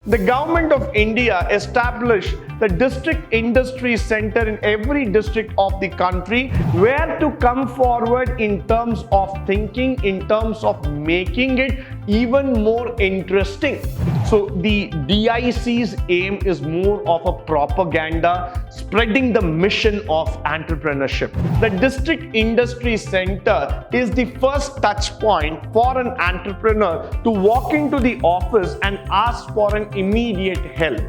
The Government of India established the district industry center in every district of the country where to come forward in terms of thinking, in terms of making it even more interesting. So the DIC's aim is more of a propaganda, spreading the mission of entrepreneurship. The district industry center is the first touch point for an entrepreneur to walk into the office and ask for an immediate help.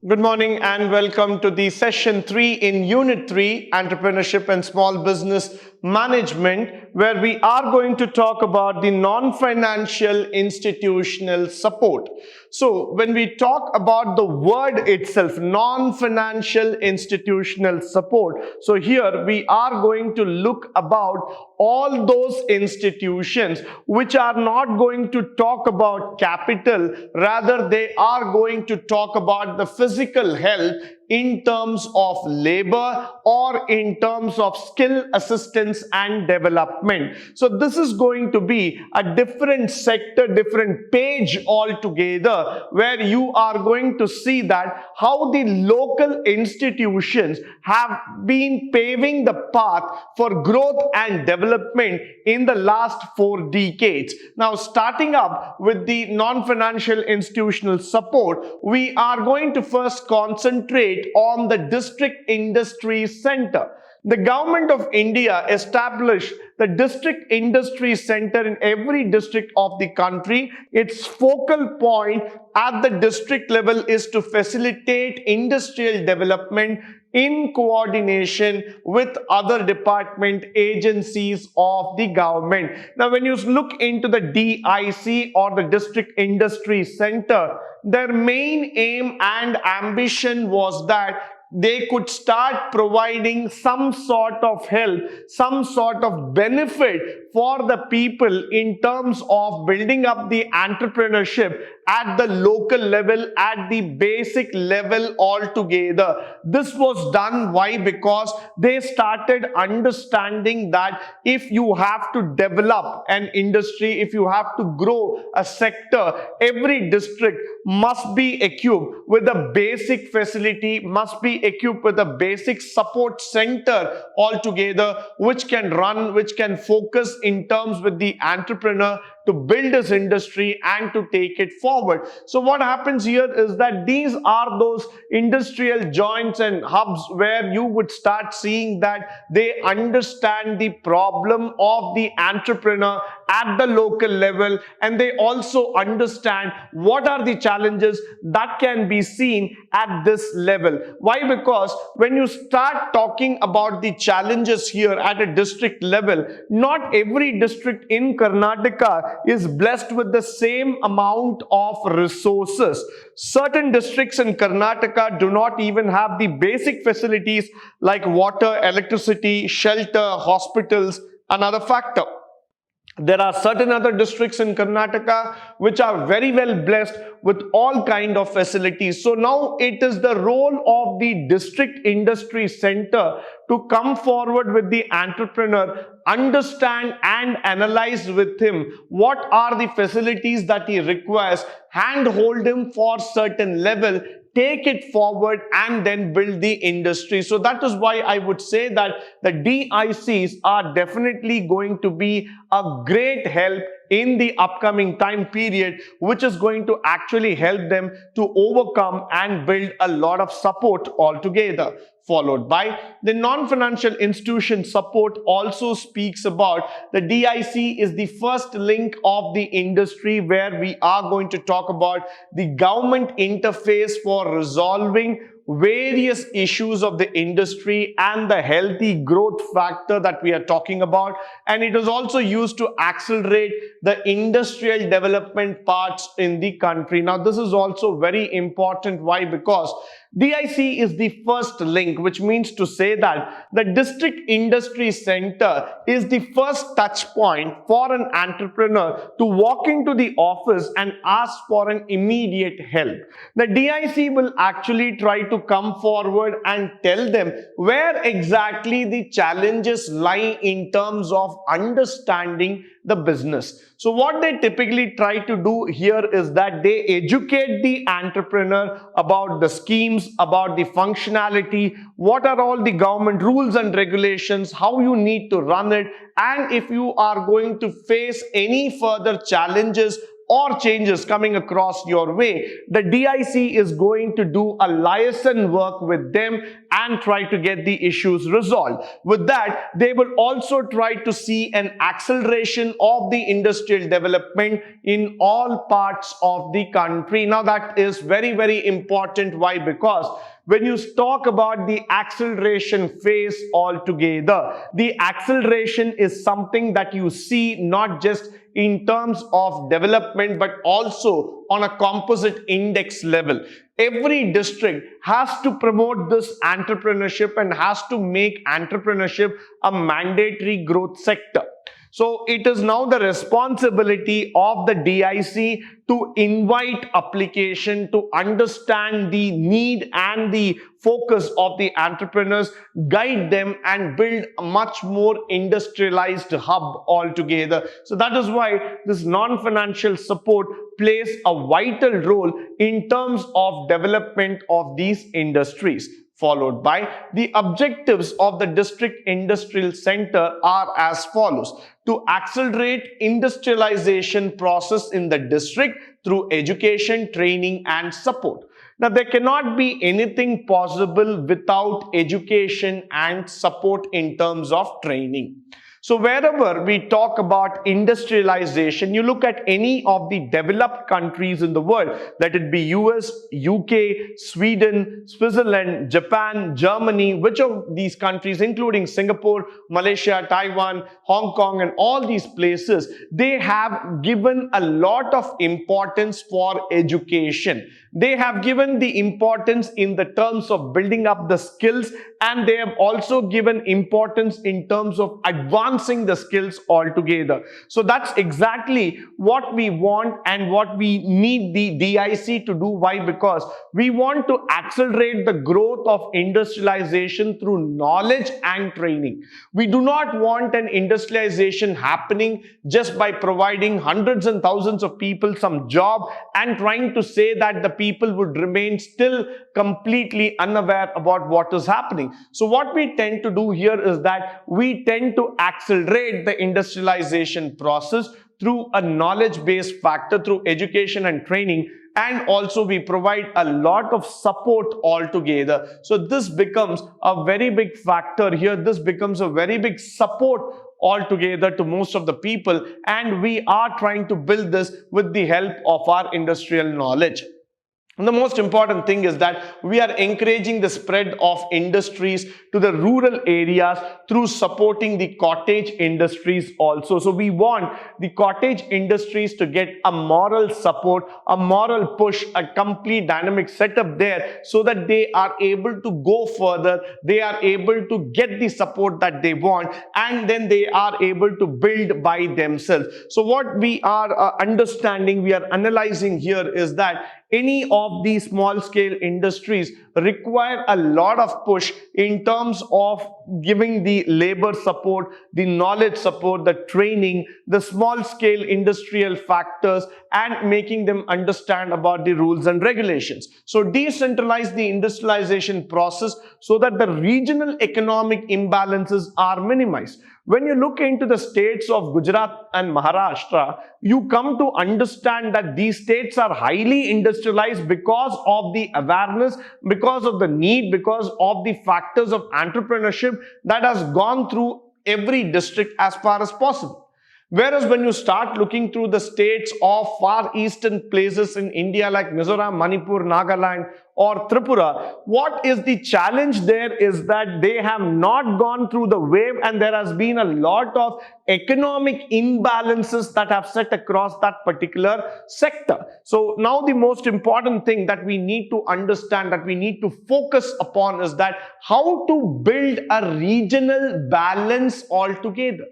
Good morning and welcome to the session 3 in Unit 3, Entrepreneurship and Small Business Management, where we are going to talk about the non-financial institutional support. So when we talk about the word itself, non-financial institutional support, so here we are going to look about all those institutions which are not going to talk about capital, rather they are going to talk about the physical help in terms of labor or in terms of skill assistance and development. So this is going to be a different sector, different page altogether, where you are going to see that how the local institutions have been paving the path for growth and development in the last 4 decades. Now, starting up with the non-financial institutional support, we are going to first concentrate on the district industry center. The Government of India established the district industry center in every district of the country. Its focal point at the district level is to facilitate industrial development in coordination with other department agencies of the government. Now, when you look into the DIC or the district industry center, their main aim and ambition was that they could start providing some sort of help, some sort of benefit for the people in terms of building up the entrepreneurship at the local level, at the basic level altogether. This was done, why? Because they started understanding that if you have to develop an industry, if you have to grow a sector, every district must be equipped with a basic facility, must be equipped with a basic support center altogether, which can run, which can focus in terms with the entrepreneur to build his industry and to take it forward. So what happens here is that these are those industrial joints and hubs where you would start seeing that they understand the problem of the entrepreneur at the local level, and they also understand what are the challenges that can be seen at this level. Why? Because when you start talking about the challenges here at a district level, not every district in Karnataka is blessed with the same amount of resources. Certain districts in Karnataka do not even have the basic facilities like water, electricity, shelter, hospitals. Another factor. There are certain other districts in Karnataka which are very well blessed with all kind of facilities. So now it is the role of the district industry center to come forward with the entrepreneur, understand and analyze with him what are the facilities that he requires, handhold him for certain level, take it forward and then build the industry. So that is why I would say that the DICs are definitely going to be a great help in the upcoming time period, which is going to actually help them to overcome and build a lot of support altogether. Followed by the non-financial institution support also speaks about the DIC is the first link of the industry where we are going to talk about the government interface for resolving various issues of the industry and the healthy growth factor that we are talking about, and it is also used to accelerate the industrial development parts in the country. Now this is also very important. Why? Because DIC is the first link, which means to say that the district industry center is the first touch point for an entrepreneur to walk into the office and ask for an immediate help. The DIC will actually try to come forward and tell them where exactly the challenges lie in terms of understanding the business. So what they typically try to do here is that they educate the entrepreneur about the schemes, about the functionality, what are all the government rules and regulations, how you need to run it, and if you are going to face any further challenges or changes coming across your way, the DIC is going to do a liaison work with them and try to get the issues resolved. With that, they will also try to see an acceleration of the industrial development in all parts of the country. Now, that is very, very important. Why? Because when you talk about the acceleration phase altogether, the acceleration is something that you see not just in terms of development but also on a composite index level. Every district has to promote this entrepreneurship and has to make entrepreneurship a mandatory growth sector. So it is now the responsibility of the DIC to invite application, to understand the need and the focus of the entrepreneurs, guide them and build a much more industrialized hub altogether. So that is why this non-financial support plays a vital role in terms of development of these industries. Followed by the objectives of the district industrial center are as follows: to accelerate industrialization process in the district through education, training and support. Now, there cannot be anything possible without education and support in terms of training. So wherever we talk about industrialization, you look at any of the developed countries in the world, let it be US, UK, Sweden, Switzerland, Japan, Germany, which of these countries, including Singapore, Malaysia, Taiwan, Hong Kong, and all these places, they have given a lot of importance for education. They have given the importance in the terms of building up the skills, and they have also given importance in terms of advancing the skills altogether. So that's exactly what we want and what we need the DIC to do. Why? Because we want to accelerate the growth of industrialization through knowledge and training. We do not want an industrialization happening just by providing hundreds and thousands of people some job and trying to say that the people would remain still completely unaware about what is happening. So what we tend to do here is that we tend to accelerate the industrialization process through a knowledge-based factor, through education and training, and also we provide a lot of support altogether. So this becomes a very big factor here. This becomes a very big support altogether to most of the people, and we are trying to build this with the help of our industrial knowledge. And the most important thing is that we are encouraging the spread of industries to the rural areas through supporting the cottage industries also. So we want the cottage industries to get a moral support, a moral push, a complete dynamic setup there so that they are able to go further, they are able to get the support that they want, and then they are able to build by themselves. So what we are understanding, we are analyzing here is that any of these small scale industries require a lot of push in terms of giving the labor support, the knowledge support, the training, the small scale industrial factors, and making them understand about the rules and regulations. So decentralize the industrialization process so that the regional economic imbalances are minimized. When you look into the states of Gujarat and Maharashtra, you come to understand that these states are highly industrialized because of the awareness, because of the need, because of the factors of entrepreneurship that has gone through every district as far as possible. Whereas when you start looking through the states of far eastern places in India like Mizoram, Manipur, Nagaland or Tripura, what is the challenge there is that they have not gone through the wave, and there has been a lot of economic imbalances that have set across that particular sector. So now the most important thing that we need to understand, that we need to focus upon, is that how to build a regional balance altogether.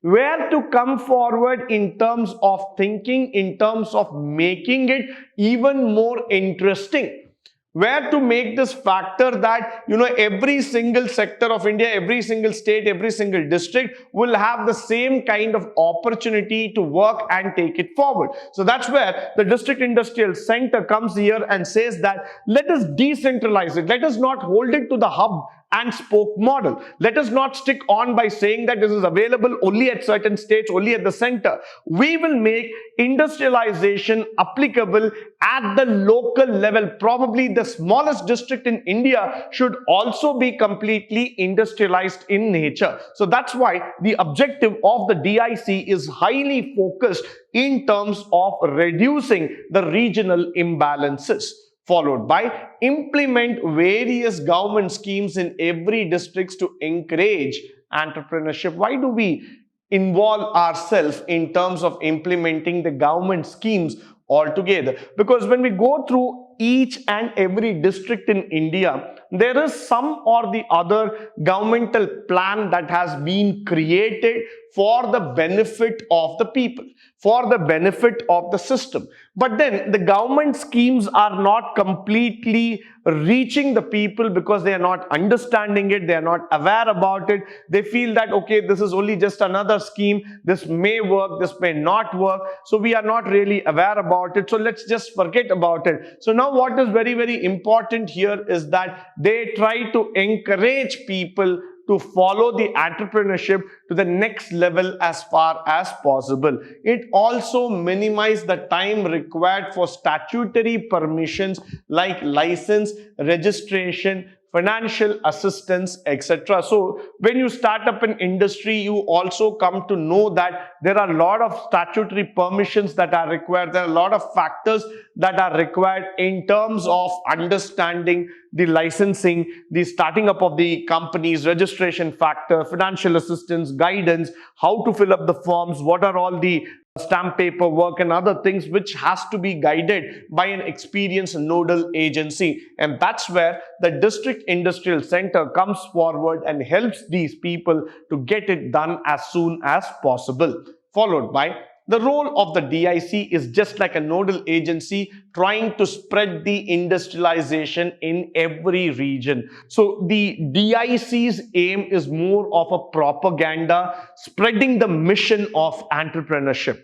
Where to come forward in terms of thinking, in terms of making it even more interesting. Where to make this factor that, every single sector of India, every single state, every single district will have the same kind of opportunity to work and take it forward. So that's where the District Industrial Center comes here and says that let us decentralize it. Let us not hold it to the hub and spoke model. Let us not stick on by saying that this is available only at certain states, only at the center. We will make industrialization applicable at the local level. Probably the smallest district in India should also be completely industrialized in nature. So that's why the objective of the DIC is highly focused in terms of reducing the regional imbalances, followed by implement various government schemes in every district to encourage entrepreneurship. Why do we involve ourselves in terms of implementing the government schemes altogether? Because when we go through each and every district in India, there is some or the other governmental plan that has been created for the benefit of the people, for the benefit of the system. But then the government schemes are not completely reaching the people because they are not understanding it, they are not aware about it. They feel that, okay, this is only just another scheme, this may work, this may not work, so we are not really aware about it, so let's just forget about it. So now what is very, very important here is that they try to encourage people to follow the entrepreneurship to the next level as far as possible. It also minimizes the time required for statutory permissions like license, registration, financial assistance, etc. So when you start up an industry, you also come to know that there are a lot of statutory permissions that are required. There are a lot of factors that are required in terms of understanding the licensing, the starting up of the company's registration factor, financial assistance, guidance, how to fill up the forms, what are all the stamp paperwork and other things which has to be guided by an experienced nodal agency. And that's where the District Industrial Center comes forward and helps these people to get it done as soon as possible. Followed by the role of the DIC is just like a nodal agency trying to spread the industrialization in every region. So the DIC's aim is more of a propaganda, spreading the mission of entrepreneurship.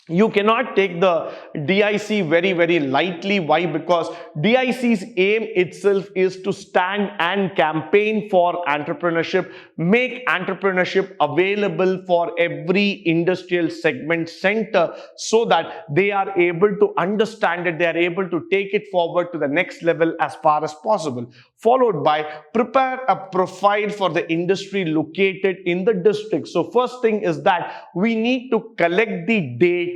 You cannot take the DIC very, very lightly. Why? Because DIC's aim itself is to stand and campaign for entrepreneurship, make entrepreneurship available for every industrial segment center so that they are able to understand it, they are able to take it forward to the next level as far as possible. Followed by prepare a profile for the industry located in the district. So first thing is that we need to collect the data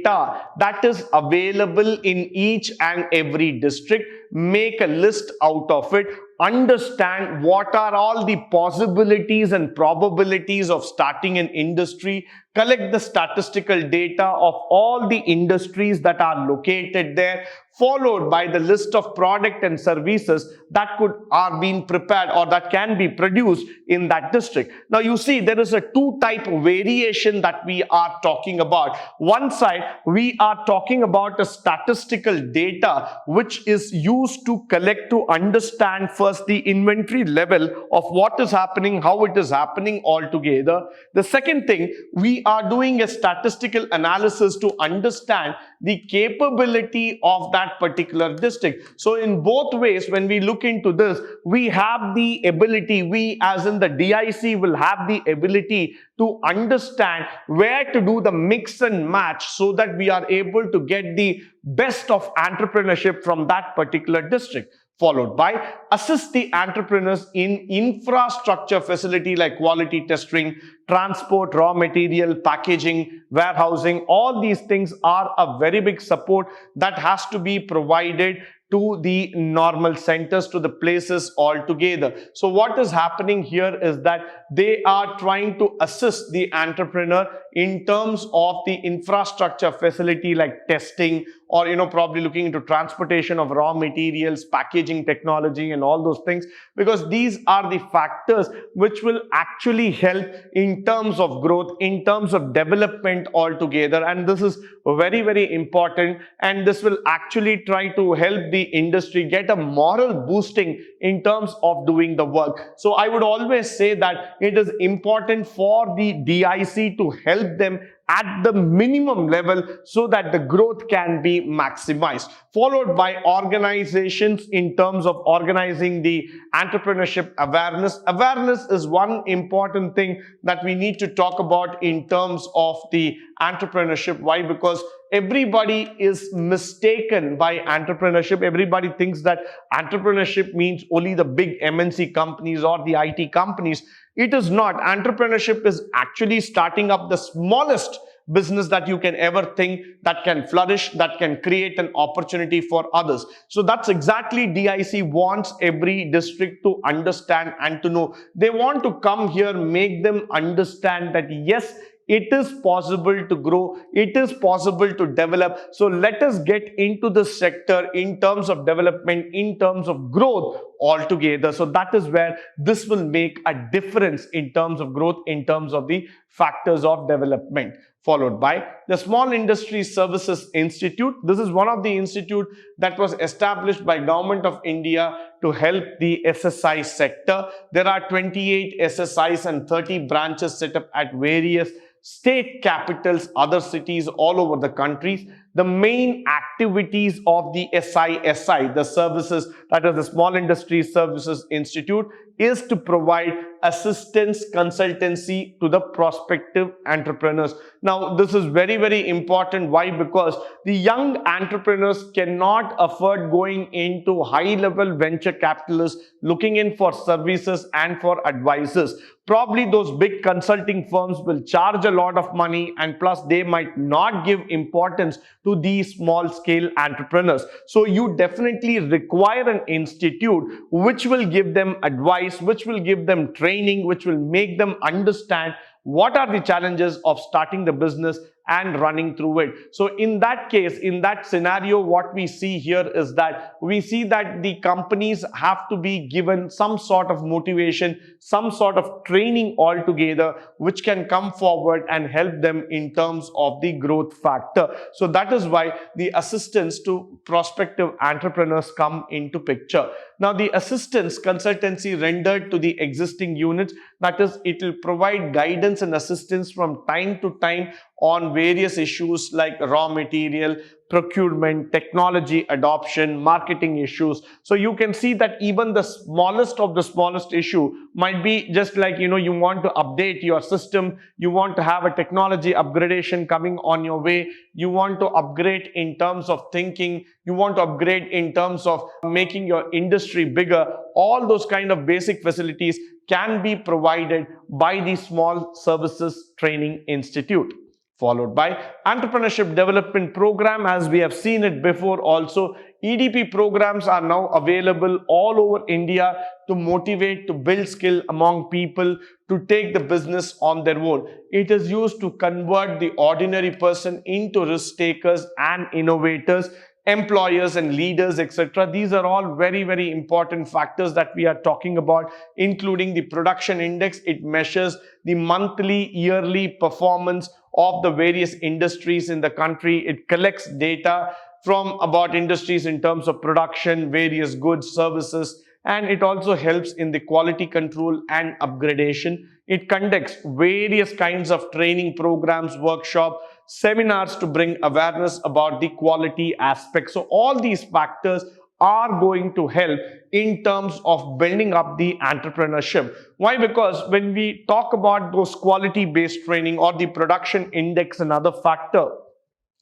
that is available in each and every district, make a list out of it, understand what are all the possibilities and probabilities of starting an industry, collect the statistical data of all the industries that are located there, followed by the list of product and services that are being prepared or that can be produced in that district. Now you see there is a two-type variation that we are talking about. One side we are talking about a statistical data which is used to collect, to understand first the inventory level of what is happening, how it is happening altogether. The second thing, we are doing a statistical analysis to understand the capability of that particular district. So in both ways, when we look into this, we have the ability, we as in the DIC will have the ability to understand where to do the mix and match so that we are able to get the best of entrepreneurship from that particular district. Followed by assist the entrepreneurs in infrastructure facility like quality testing, transport, raw material, packaging, warehousing. All these things are a very big support that has to be provided to the normal centers, to the places altogether. So what is happening here is that they are trying to assist the entrepreneur in terms of the infrastructure facility like testing, or probably looking into transportation of raw materials, packaging technology and all those things, because these are the factors which will actually help in terms of growth, in terms of development altogether. And this is very, very important, and this will actually try to help the industry get a moral boosting in terms of doing the work. So I would always say that it is important for the DIC to help them at the minimum level so that the growth can be maximized. Followed by organizations in terms of organizing the entrepreneurship awareness. Awareness is one important thing that we need to talk about in terms of the entrepreneurship. Why? Because everybody is mistaken by entrepreneurship. Everybody thinks that entrepreneurship means only the big MNC companies or the IT companies. It is not. Entrepreneurship is actually starting up the smallest business that you can ever think, that can flourish, that can create an opportunity for others. So that's exactly DIC wants every district to understand and to know. They want to come here, make them understand that yes, it is possible to grow, it is possible to develop. So let us get into the sector in terms of development, in terms of growth altogether. So that is where this will make a difference in terms of growth, in terms of the factors of development. Followed by the Small Industry Services Institute. This is one of the institute that was established by Government of India to help the SSI sector. There are 28 SSIs and 30 branches set up at various state capitals, other cities all over the country. The main activities of the SISI, the services, that is the Small Industry Services Institute, is to provide assistance, consultancy to the prospective entrepreneurs. Now, this is very, very important. Why? Because the young entrepreneurs cannot afford going into high-level venture capitalists looking in for services and for advisors. Probably those big consulting firms will charge a lot of money, and plus they might not give importance to these small scale entrepreneurs. So you definitely require an institute which will give them advice, which will give them training, which will make them understand what are the challenges of starting the business and running through it. So in that case, in that scenario, what we see here is that we see that the companies have to be given some sort of motivation, some sort of training altogether, which can come forward and help them in terms of the growth factor. So that is why the assistance to prospective entrepreneurs come into picture. Now, the assistance consultancy rendered to the existing units, that is, it will provide guidance and assistance from time to time on various issues like raw material, procurement, technology adoption, marketing issues. So you can see that even the smallest of the smallest issue might be just like, you want to update your system, you want to have a technology upgradation coming on your way, you want to upgrade in terms of thinking, you want to upgrade in terms of making your industry bigger. All those kind of basic facilities can be provided by the Small Services Training Institute. Followed by Entrepreneurship Development Program. As we have seen it before also, EDP programs are now available all over India to motivate, to build skill among people to take the business on their own. It is used to convert the ordinary person into risk takers and innovators, employers and leaders, etc. These are all very, very important factors that we are talking about, including the production index. It measures the monthly, yearly performance of the various industries in the country. It collects data from about industries in terms of production, various goods, services, and it also helps in the quality control and upgradation. It conducts various kinds of training programs, workshops, seminars to bring awareness about the quality aspects. So all these factors are going to help in terms of building up the entrepreneurship. Why? Because when we talk about those quality-based training or the production index, another factor,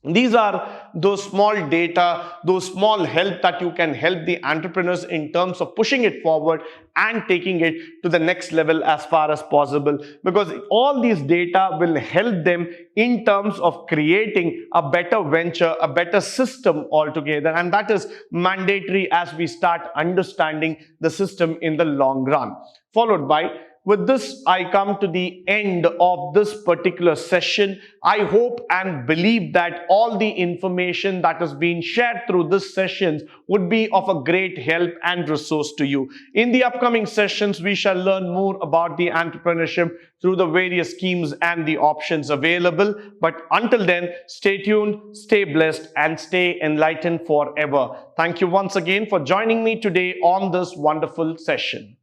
These are those small data, those small help that you can help the entrepreneurs in terms of pushing it forward and taking it to the next level as far as possible, because all these data will help them in terms of creating a better venture, a better system altogether, and that is mandatory as we start understanding the system in the long run. Followed by, with this, I come to the end of this particular session. I hope and believe that all the information that has been shared through this sessions would be of a great help and resource to you. In the upcoming sessions, we shall learn more about the entrepreneurship through the various schemes and the options available. But until then, stay tuned, stay blessed, and stay enlightened forever. Thank you once again for joining me today on this wonderful session.